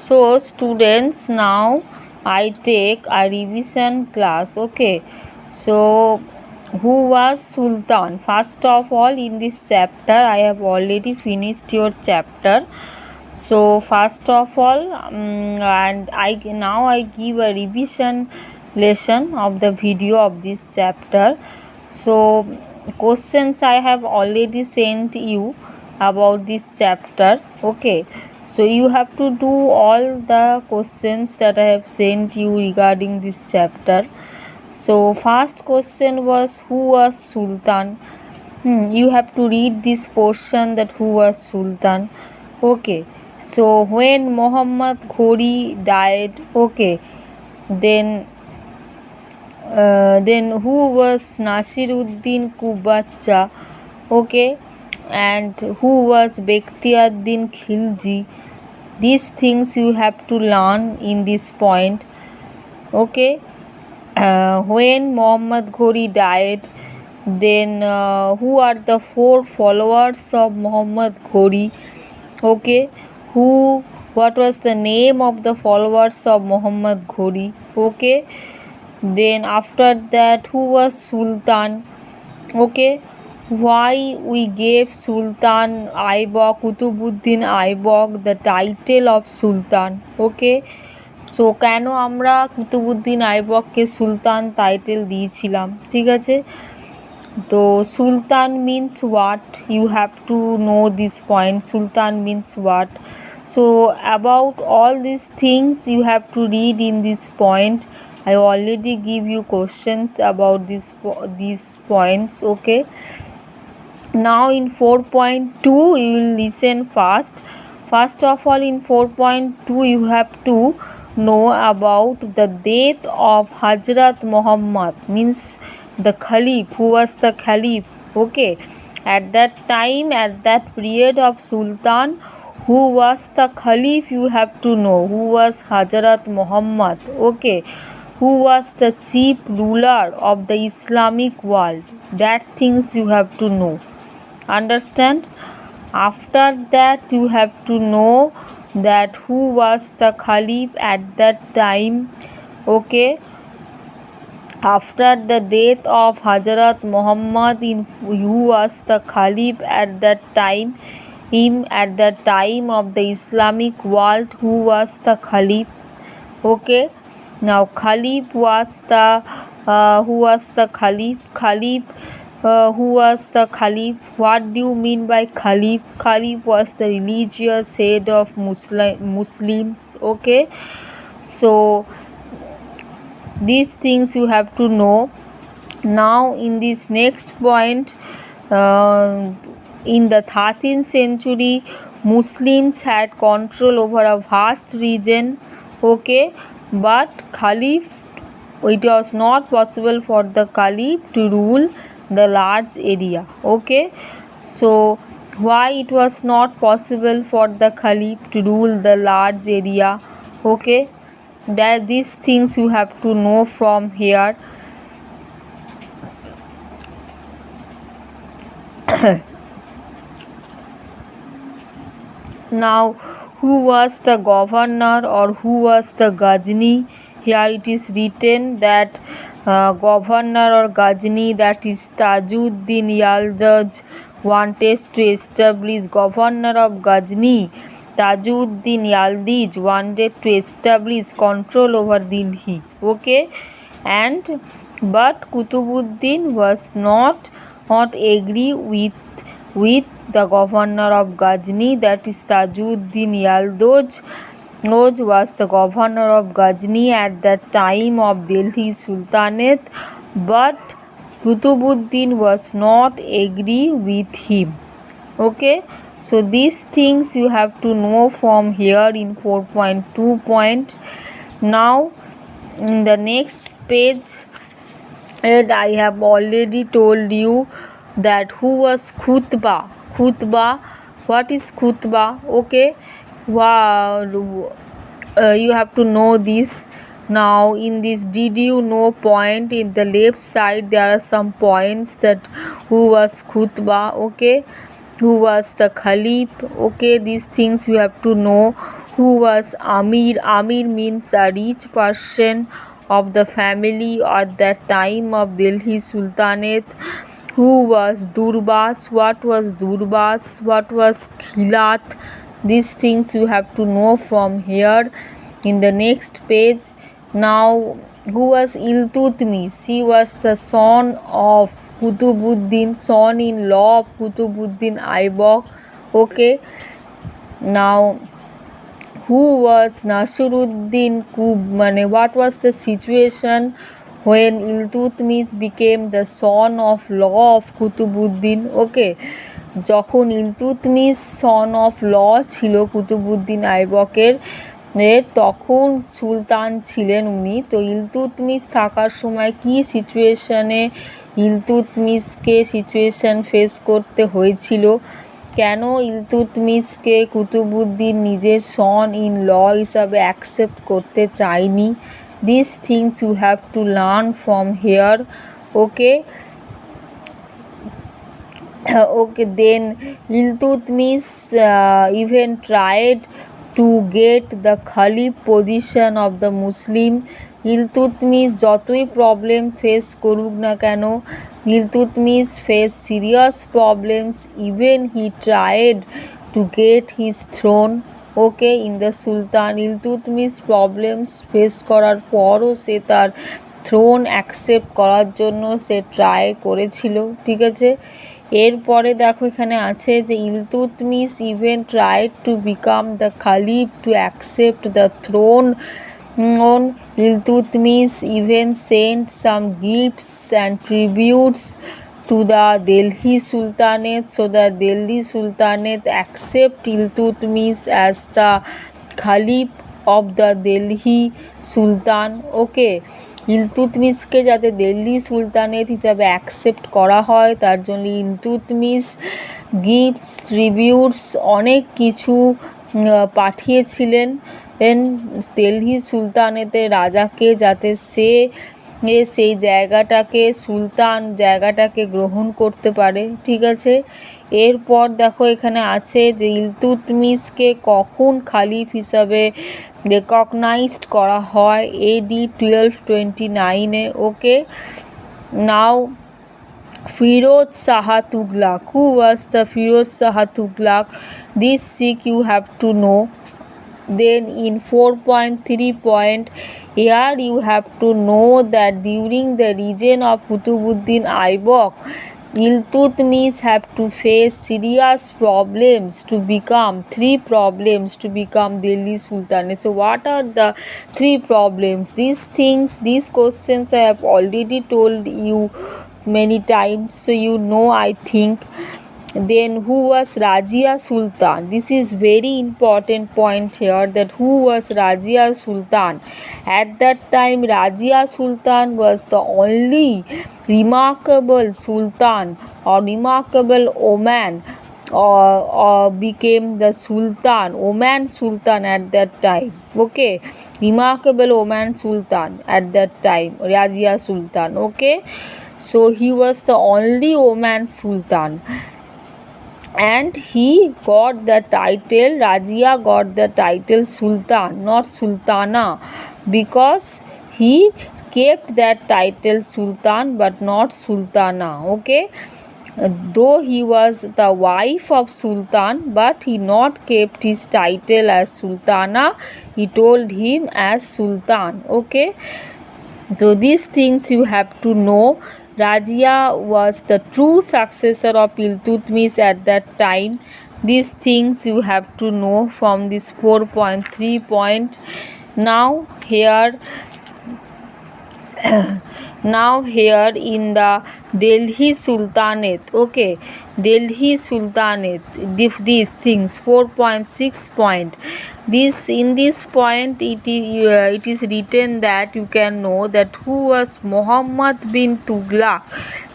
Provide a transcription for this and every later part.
So students, now I take a revision class. Okay, so who was Sultan? First of all, in this chapter I have already finished your chapter. So first of all, and I give a revision lesson of the video of this chapter. So questions I have already sent you about this chapter. Okay, so you have to do all the questions that I have sent you regarding this chapter. So first question was, who was Sultan? You have to read this portion, that who was Sultan. Okay, so when Muhammad Ghori died, okay, then who was Nasiruddin Kubacha, okay, and who was Bektiuddin Khilji. These things you have to learn in this point. Okay, when Muhammad Ghori died, then who are the four followers of Muhammad Ghori? Okay, what was the name of the followers of Muhammad Ghori? Okay, then after that, who was Sultan? Okay, why we gave Sultan Aibak, Kutubuddin Aibak the title of Sultan? Okay, so কেন আমরা কুতুবুদ্দিন আইবককে সুলতান title দিয়েছিলাম, ঠিক আছে? তো sultan means what, you have to know this point, sultan means what. So about all these things you have to read in this point. I already give you questions about these points. Okay, now in 4.2 you will listen fast. First of all, in 4.2 you have to know about the death of Hazrat Muhammad, means the Khalif. Who was the Khalif? Okay, at that time, at that period of Sultan, who was the Khalif? You have to know. Who was Hazrat Muhammad? Okay, who was the chief ruler of the Islamic world? That things you have to know. Understand? After that you have to know that who was the Khalif at that time. Okay, after the death of Hazrat Muhammad, who was the Khalif at that time, at the time of the Islamic world, who was the Khalif? Okay, now Khalif was the who was the Khalif? Who was the Khalif? What do you mean by Khalif? Khalif was the religious head of Muslims. Okay, so these things you have to know. Now in this next point, in the 13th century, Muslims had control over a vast region. Okay, but Khalif, it was not possible for the Khalif to rule the large area. Okay, so why it was not possible for the Khalif to rule the large area? Okay, that these things you have to know from here. Now, who was the governor or who was the Ghazni? Here it is written that governor or Ghazni, that is Tajuddin Yaldaj, wanted to establish governor of Ghazni. Tajuddin Yaldaj wanted to establish control over Delhi. Okay, and but Kutubuddin was not agree with the governor of Ghazni, that is Tajuddin Yaldaj. Was the governor of Ghazni at that time of Delhi Sultanate, but Kutubuddin was not agree with him. Okay, so these things you have to know from here in 4.2 point. Now in the next page, and I have already told you that who was khutbah. What is khutbah? Okay, wow, you have to know this. Now in this did you know point, in the left side there are some points, that who was khutbah. Okay, who was the Khalif? Okay, these things you have to know. who was Amir. Amir means a rich person of the family at that time of Delhi Sultanate. Who was Durbas? What was Durbas? What was Khilat? These things you have to know from here in the next page. Now, who was Iltutmish? He was the son of Kutubuddin, son-in-law of Kutubuddin Aibak. Okay. Now, who was Nasiruddin Mane? What was the situation when Iltutmish became the son-of-law of Kutubuddin? Okay, যখন Iltutmish son of law ছিল কুতুবুদ্দিন আইবকের তখন সুলতান ছিলেন উনি। তো ইলতুৎমিশ থাকার সময় কি সিচুয়েশনে ইলতুৎমিশকে সিচুয়েশন ফেস করতে হয়েছিল, কেন ইলতুৎমিশকে কুতুবুদ্দিন নিজের সন ইন ল হিসাবে অ্যাকসেপ্ট করতে চায়নি, this things you have to learn from here. Okay, okay, then Iltutmish even tried to get the Khalif position of the Muslim. Iltutmish যতই প্রবলেম ফেস করুক না কেন, Iltutmish face serious problems, even he tried to get his throne. Okay, in the sultan, Iltutmish problems face করার পরও সে তার thrown accept করার জন্য সে try করেছিল। ঠিক আছে, এরপরে দেখো এখানে আছে যে Iltutmish even tried to become the caliph to accept the throne. Iltutmish even sent some gifts and tributes to the Delhi Sultanate, so the Delhi Sultanate accept Iltutmish as the Khalif of the Delhi Sultan. Okay, ইলতুৎমিশকে যাতে Delhi sultanate হিসাবে accept করা হয় তার জন্য Iltutmish gifts, ট্রিবিউটস অনেক কিছু পাঠিয়েছিলেন দিল্লি সুলতানেতের রাজাকে, যাতে সে সেই জায়গাটাকে সুলতান জায়গাটাকে গ্রহণ করতে পারে। ঠিক আছে, এরপর দেখো এখানে আছে যে ইলতুৎমিশকে কখন খালিফ হিসাবে রেকগনাইজড করা হয়, AD 1229-এ। Okay, now Firoz Shah Tughlaq. Who was the Firoz Shah Tughlaq? This sick you have to know. Then in 4.3 point, here you have to know that during the reign of Kutubuddin Aibak, Iltutmish have to face serious problems to become Delhi Sultanate. So what are the 3 problems? These things, these questions I have already told you many times, so you know, I think. Then who was Razia Sultan? This is very important point here, that who was Razia Sultan? At that time Razia Sultan was the only remarkable sultan or remarkable Oman or became the Sultan, Oman Sultan at that time. Okay, remarkable Oman Sultan at that time, Razia Sultan. Okay, so he was the only Oman Sultan, and he got the title, Razia got the title Sultan, not Sultana, because he kept that title Sultan but not Sultana. Okay, though he was the wife of Sultan, but he not kept his title as Sultana, he told him as Sultan. Okay, so these things you have to know. Razia was the true successor of Iltutmish at that time. These things you have to know from this 4.3 point. Now here in the Delhi Sultanate, okay, Delhi Sultanate, these things 4.6 point. In this point it is written that you can know that who was Muhammad bin Tughlaq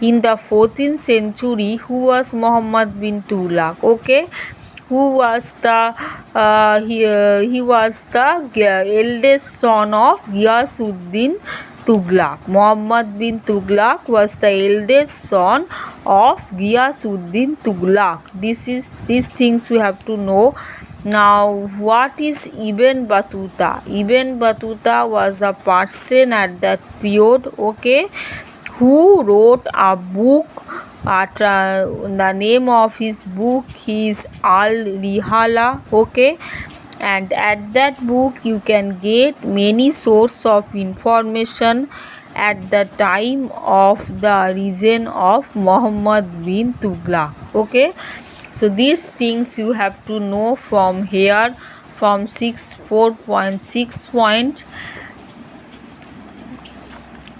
in the 14th century. Who was Muhammad bin Tughlaq? Okay, who was the he was the eldest son of Ghiyasuddin Tughlaq. Muhammad bin Tughlaq was the eldest son of Ghiyasuddin Tughlaq. These things we have to know. Now, what is Ibn Battuta? Ibn Battuta was a person at that period, okay, who wrote a book. The name of his book is Al Rihala, okay, and at that book you can get many source of information at the time of the reign of Muhammad bin Tughlaq, okay. So these things you have to know from here, from 4.6 point.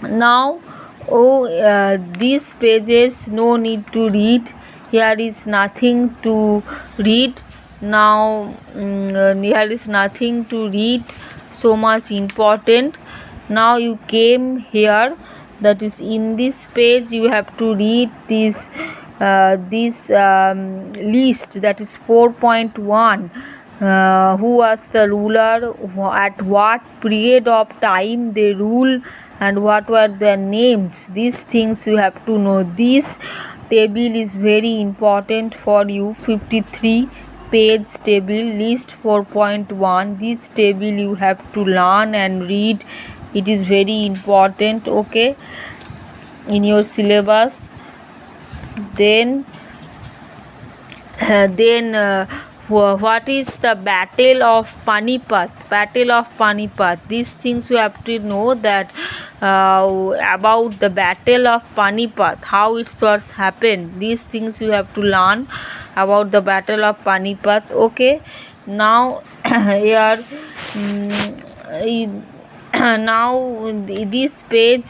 Now these pages no need to read, here is nothing to read. Now here is nothing to read, so much important. Now you came here, that is in this page you have to read this list, that is 4.1. Who was the ruler, at what period of time they rule, and what were their names. These things you have to know. This table is very important for you. 53 page table, list 4.1. This table you have to learn and read. It is very important, okay, in your syllabus. Then what is the Battle of Panipat? Battle of Panipat. These things you have to know, that about the Battle of Panipat, how it was happened. These things you have to learn about the Battle of Panipat, okay. Now here now this page,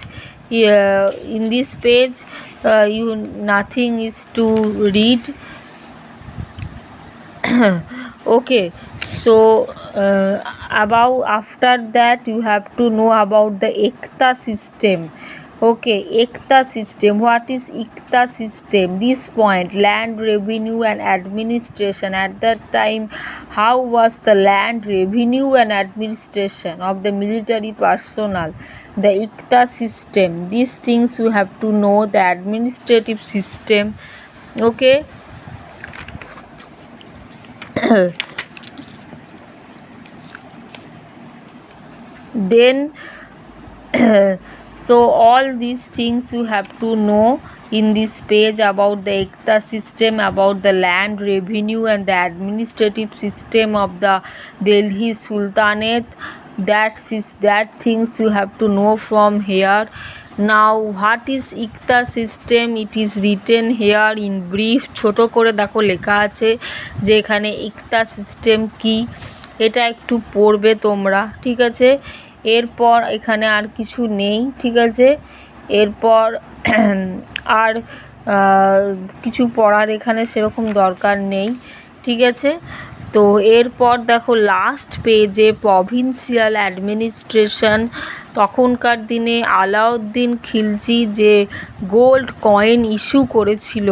in this page you nothing is to read. Okay, so about after that you have to know about the Ekta system, okay. Ekta system, what is Ekta system? This point, land revenue and administration. At that time, how was the land revenue and administration of the military personnel? The Ekta system, these things you have to know, the administrative system, okay. Then so all these things you have to know in this page about the Ekta system, about the land revenue and the administrative system of the Delhi Sultanate. That things you have to know from here. Now what is Ekta system? It is written here in brief. ছোট করে দেখো লেখা আছে যে এখানে Ekta system কি, এটা একটু পড়বে তোমরা, ঠিক আছে। এরপর এখানে আর কিছু নেই, ঠিক আছে। এরপর আর কিছু পড়ার এখানে সেরকম দরকার নেই, ঠিক আছে। তো এরপর দেখো লাস্ট পেজে প্রভিন্সিয়াল অ্যাডমিনিস্ট্রেশন। তখনকার দিনে আলাউদ্দিন খিলজি যে গোল্ড কয়েন ইস্যু করেছিল,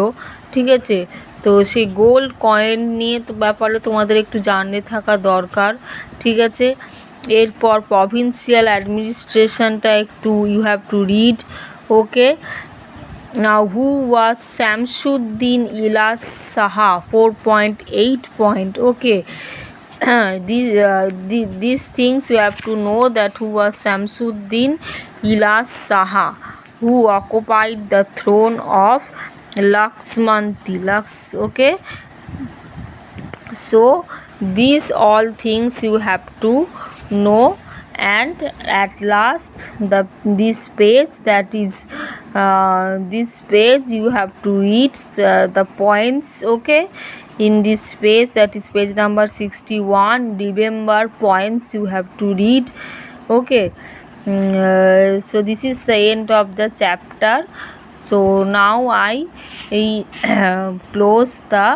ঠিক আছে, তো সেই গোল্ড কয়েন নিয়ে তো ব্যাপারে তোমাদের একটু জানে থাকা দরকার, ঠিক আছে। এরপর প্রভিন্সিয়াল অ্যাডমিনিস্ট্রেশনটা একটু you have to read, okay. Now who was Shamsuddin Ilas Saha? 4.8 point, okay. These things you have to know, that who was Shamsuddin Ilas Saha, who occupied the throne of Laxmanti, okay. So these all things you have to know. And at last this page, that is this page you have to read the points, okay. In this page, that is page number 61, remember points you have to read, okay. So this is the end of the chapter. So now I close the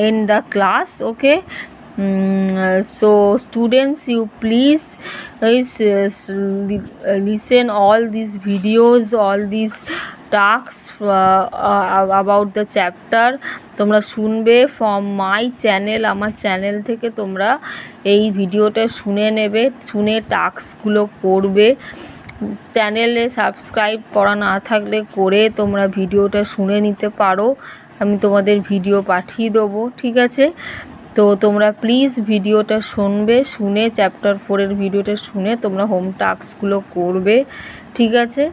end the class, okay. So students, you please listen all these videos, all these talks about the chapter তোমরা শুনবে from my channel, আমার channel থেকে তোমরা এই ভিডিওটা শুনে নেবে, শুনে টাস্কগুলো করবে, চ্যানেলে সাবস্ক্রাইব করা না থাকলে করে তোমরা ভিডিওটা শুনে নিতে পারো, আমি তোমাদের ভিডিও পাঠিয়ে দেবো, ঠিক আছে। তো তোমরা প্লিজ ভিডিওটা শুনবে, শুনে চ্যাপ্টার 4-এর ভিডিওটা শুনে তোমরা হোম টাস্কগুলো করবে, ঠিক আছে।